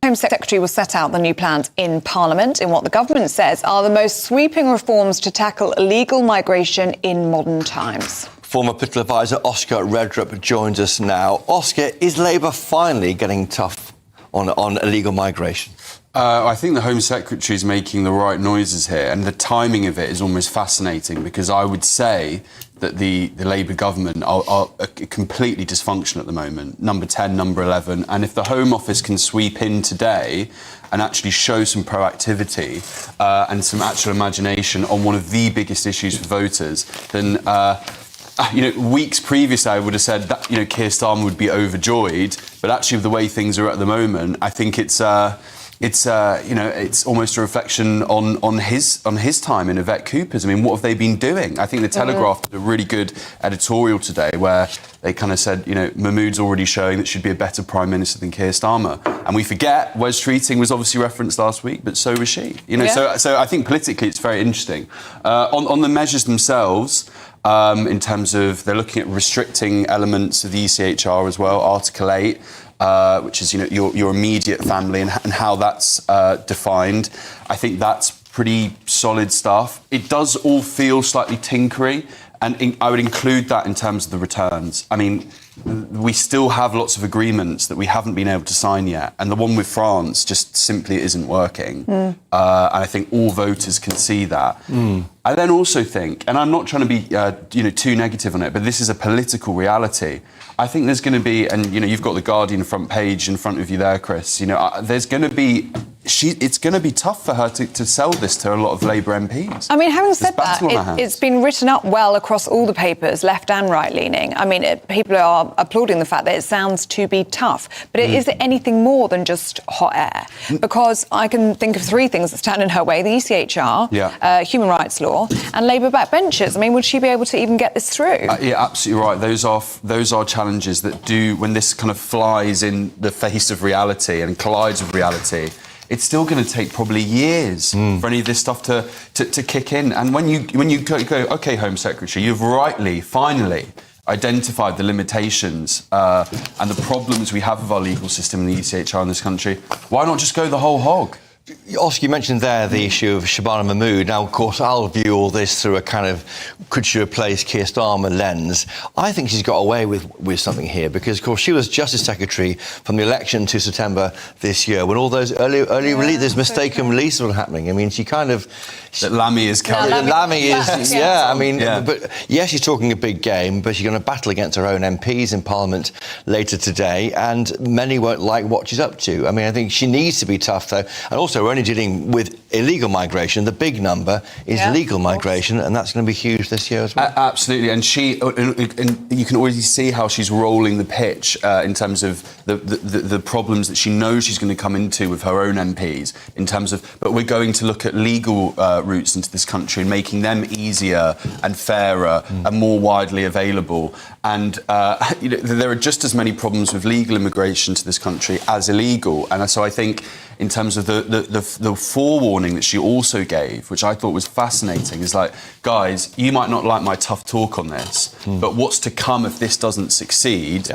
Home Secretary will set out the new plans in Parliament in what the government says are the most sweeping reforms to tackle illegal migration in modern times. Former political advisor Oscar Redrup joins us now. Oscar, is Labour finally getting tough on illegal migration? I think the Home Secretary is making the right noises here, and the timing of it is almost fascinating, because I would say that the Labour government are completely dysfunctional at the moment, number 10, number 11, and if the Home Office can sweep in today and actually show some proactivity and some actual imagination on one of the biggest issues for voters, then weeks previously I would have said that Keir Starmer would be overjoyed, but actually with the way things are at the moment, I think it's almost a reflection on his time in Yvette Cooper's. I mean, what have they been doing? I think the Telegraph did a really good editorial today where they kind of said, Mahmood's already showing that she'd be a better Prime Minister than Keir Starmer. And we forget Wes Streeting was obviously referenced last week, but so was she. So I think politically it's very interesting. On the measures themselves, in terms of they're looking at restricting elements of the ECHR as well, Article 8. Which is your immediate family and how that's defined. I think that's pretty solid stuff. It does all feel slightly tinkery, and I would include that in terms of the returns. I mean, we still have lots of agreements that we haven't been able to sign yet, and the one with France just simply isn't working. And I think all voters can see that. I then also think, and I'm not trying to be too negative on it, but this is a political reality. I think there's going to be, and you've got the Guardian front page in front of you there, Chris. There's going to be, it's going to be tough for her to sell this to a lot of Labour MPs. I mean, having said that, it's been written up well across all the papers, left and right leaning. I mean, people are applauding the fact that it sounds to be tough, but is it anything more than just hot air? Because I can think of three things that stand in her way: the ECHR, human rights law, and Labour backbenchers. I mean, would she be able to even get this through? Yeah, absolutely right. Those are challenges that do, when this kind of flies in the face of reality and collides with reality, it's still going to take probably years for any of this stuff to kick in. And when you go, OK, Home Secretary, you've rightly, finally identified the limitations and the problems we have with our legal system and the ECHR in this country, why not just go the whole hog? Oscar, you mentioned there the issue of Shabana Mahmood. Now, of course, I'll view all this through a kind of could she replace Keir Starmer lens. I think she's got away with something here because, of course, she was Justice Secretary from the election to September this year when all those early release, there's mistaken releases were happening. I mean, she kind of... That Lammy is carrying. Lammy is, yeah. I mean, but yes, she's talking a big game, but she's going to battle against her own MPs in Parliament later today, and many won't like what she's up to. I mean, I think she needs to be tough, though. And also, we're only dealing with illegal migration. The big number is legal migration, and that's going to be huge this year as well. Absolutely, and you can already see how she's rolling the pitch in terms of the problems that she knows she's going to come into with her own MPs. In terms of, but we're going to look at legal routes into this country and making them easier and fairer and more widely available. And there are just as many problems with legal immigration to this country as illegal. And so I think, in terms of the forewarning that she also gave, which I thought was fascinating, is like, guys, you might not like my tough talk on this, but what's to come if this doesn't succeed,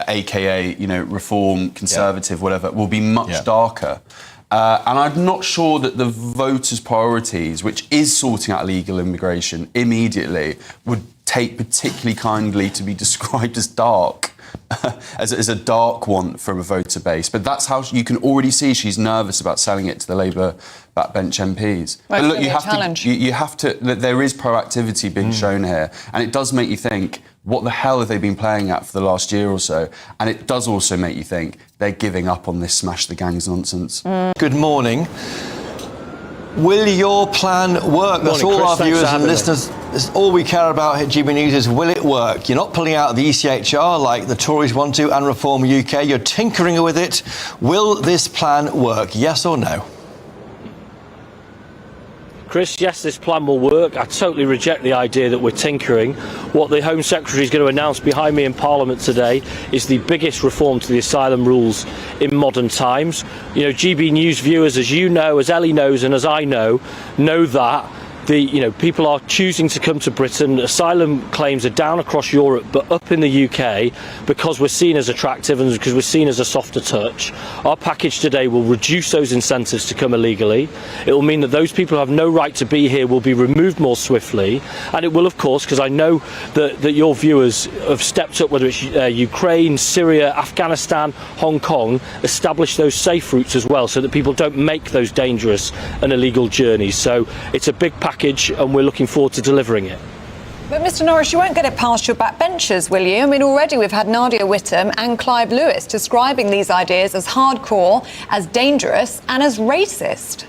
aka reform, conservative, whatever, will be much darker. And I'm not sure that the voters' priorities, which is sorting out illegal immigration immediately, would take particularly kindly to be described as dark. as a dark want from a voter base. But that's how you can already see she's nervous about selling it to the Labour backbench MPs. Right, but look, you have to. There is proactivity being shown here, and it does make you think, what the hell have they been playing at for the last year or so? And it does also make you think they're giving up on this smash the gangs nonsense. Good morning. Will your plan work? That's all our viewers and listeners. That's all we care about at GB News is, will it work? You're not pulling out the ECHR like the Tories want to and Reform UK. You're tinkering with it. Will this plan work? Yes or no? Chris, yes, this plan will work. I totally reject the idea that we're tinkering. What the Home Secretary is going to announce behind me in Parliament today is the biggest reform to the asylum rules in modern times. GB News viewers, as you know, as Ellie knows and as I know that people are choosing to come to Britain. Asylum claims are down across Europe, but up in the UK, because we're seen as attractive and because we're seen as a softer touch. Our package today will reduce those incentives to come illegally. It will mean that those people who have no right to be here will be removed more swiftly, and it will, of course, because I know that your viewers have stepped up, whether it's Ukraine, Syria, Afghanistan, Hong Kong, establish those safe routes as well, so that people don't make those dangerous and illegal journeys. So it's a big package, and we're looking forward to delivering it. But Mr Norris, you won't get it past your backbenchers, will you? I mean, already we've had Nadia Whittome and Clive Lewis describing these ideas as hardcore, as dangerous and as racist.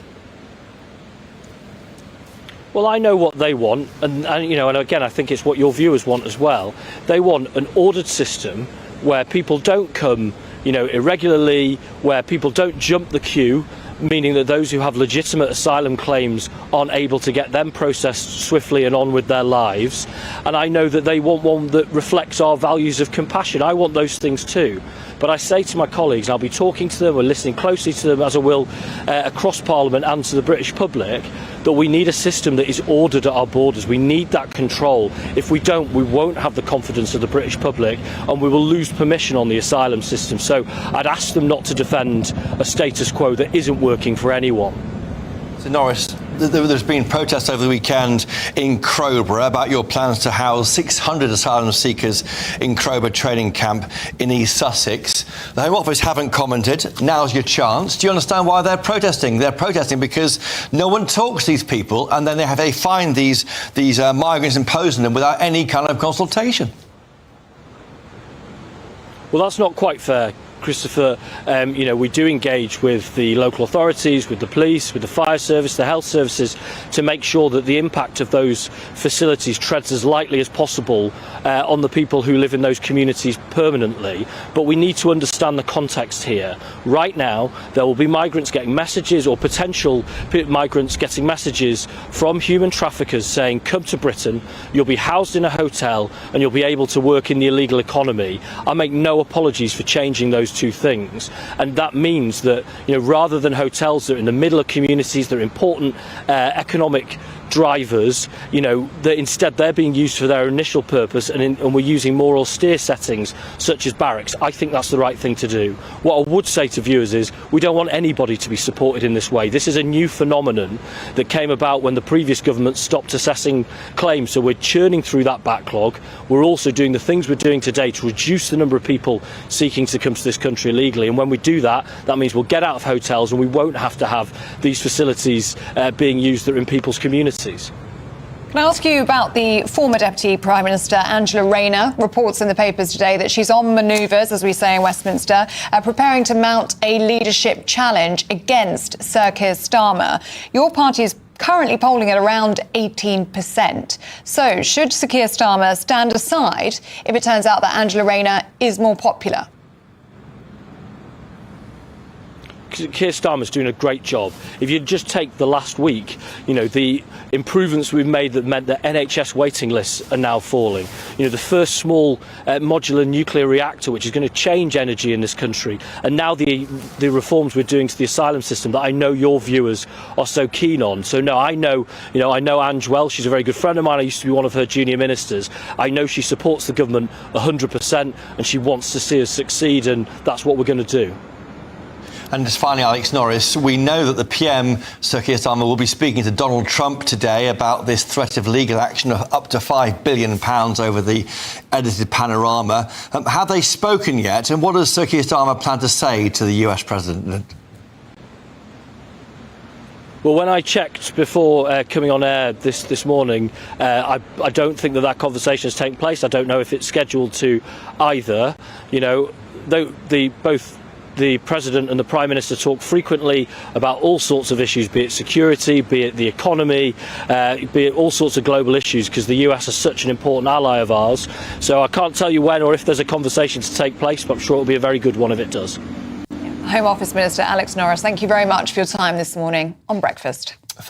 Well, I know what they want, and again, I think it's what your viewers want as well. They want an ordered system where people don't come, irregularly, where people don't jump the queue, meaning that those who have legitimate asylum claims aren't able to get them processed swiftly and on with their lives. And I know that they want one that reflects our values of compassion. I want those things too. But I say to my colleagues, I'll be talking to them, we're listening closely to them, as I will across Parliament and to the British public, that we need a system that is ordered at our borders. We need that control. If we don't, we won't have the confidence of the British public, and we will lose permission on the asylum system. So I'd ask them not to defend a status quo that isn't working for anyone. So Norris, there's been protests over the weekend in Crowborough about your plans to house 600 asylum seekers in Crowborough training camp in East Sussex. The Home Office haven't commented. Now's your chance. Do you understand why they're protesting? They're protesting because no one talks to these people, and then they find these migrants imposing them without any kind of consultation. Well, that's not quite fair, Christopher. We do engage with the local authorities, with the police, with the fire service, the health services, to make sure that the impact of those facilities treads as lightly as possible on the people who live in those communities permanently. But we need to understand the context here. Right now, there will be migrants getting messages, or potential migrants getting messages from human traffickers saying, come to Britain, you'll be housed in a hotel, and you'll be able to work in the illegal economy. I make no apologies for changing those two things, and that means that rather than hotels that are in the middle of communities that are important economic drivers, that instead they're being used for their initial purpose, and we're using more austere settings such as barracks. I think that's the right thing to do. What I would say to viewers is we don't want anybody to be supported in this way. This is a new phenomenon that came about when the previous government stopped assessing claims, so we're churning through that backlog. We're also doing the things we're doing today to reduce the number of people seeking to come to this country illegally, and when we do that, that means we'll get out of hotels and we won't have to have these facilities being used that are in people's communities. Can I ask you about the former Deputy Prime Minister, Angela Rayner? Reports in the papers today that she's on manoeuvres, as we say in Westminster, preparing to mount a leadership challenge against Sir Keir Starmer. Your party is currently polling at around 18%. So should Sir Keir Starmer stand aside if it turns out that Angela Rayner is more popular? Keir Starmer's doing a great job. If you just take the last week, the improvements we've made that meant that NHS waiting lists are now falling. The first small modular nuclear reactor, which is going to change energy in this country, and now the reforms we're doing to the asylum system that I know your viewers are so keen on. So no, I know Ange well. She's a very good friend of mine. I used to be one of her junior ministers. I know she supports the government 100%, and she wants to see us succeed, and that's what we're going to do. And just finally, Alex Norris, we know that the PM, Sir Keir Starmer, will be speaking to Donald Trump today about this threat of legal action of up to £5 billion over the edited panorama. Have they spoken yet? And what does Sir Keir Starmer plan to say to the US President? Well, when I checked before coming on air this morning, I don't think that conversation has taken place. I don't know if it's scheduled to either. Both the President and the Prime Minister talk frequently about all sorts of issues, be it security, be it the economy, be it all sorts of global issues, because the US is such an important ally of ours. So I can't tell you when or if there's a conversation to take place, but I'm sure it'll be a very good one if it does. Home Office Minister Alex Norris, thank you very much for your time this morning on Breakfast.